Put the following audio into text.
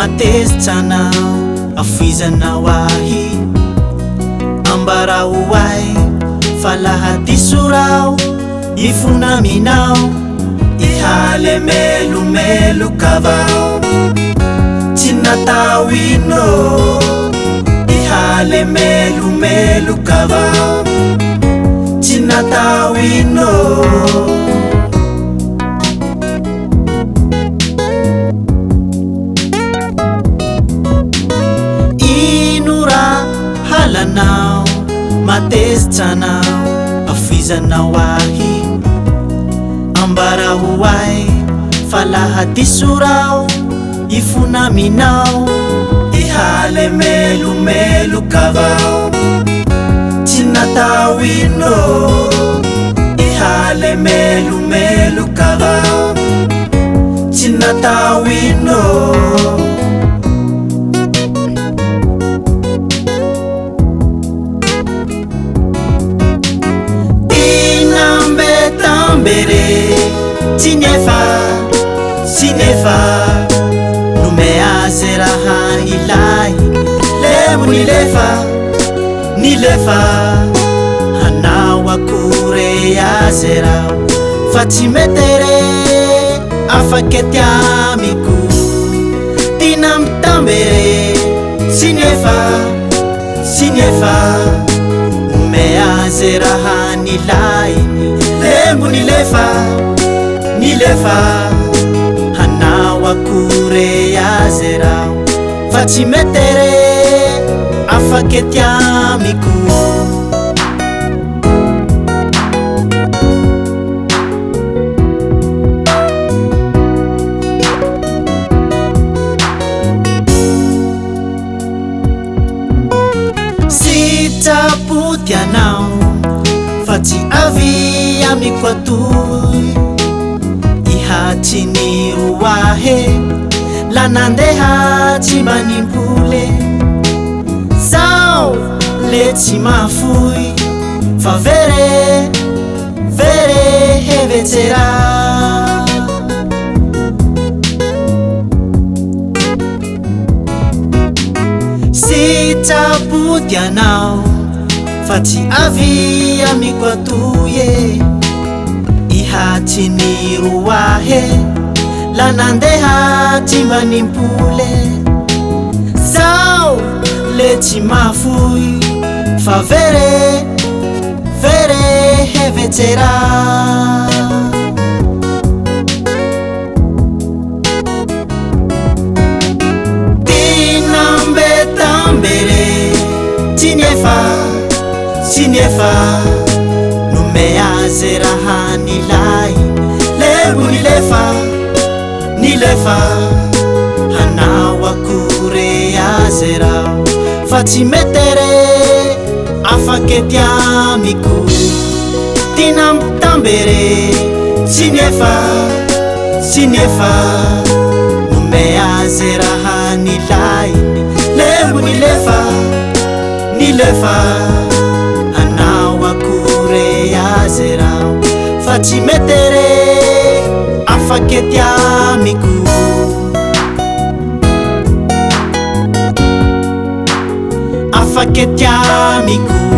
matezitranao afizanao ahy ambarao ay fa laha disorao ifonaminao ihale melomelo kavao tsy natao ino ihale melomelo kavao tsy natao ino halanao matezitranao afizanao ahy ambarao ay fa laha disorao ifonaminao ihale melomelo kavao tsy natao ino ihale melomelo kavao tsy natao ino sinefa numeaze raha ilay lemo nilefa hanao akore aze rao fa tsy metere afakety amiko tina mitambere sinefa numeaze raha nilay lemo nilefa hanao akore aze rao fa tsy metere afakety amiko sitrapoty anao fa tsy avy amiko atoy ihatriny roahe la nandeha tsy manimpole zao le tsy mafoy fa vere hevetsera sitrapoty anao fa tsy avy amiko atoye ihatriny roahe la nandeha tsy manimpole zao le tsy mafoy fa vere hevetsera tinambetambere sinefa numeaze raha nilay lemo nilefa hanao akore aze rao fa tsy metere afakety amiko tina mitambere sinefa numeaze raha nilay lemo nilefa hanao akore aze rao fa tsy metere afakety amiko afakety amiko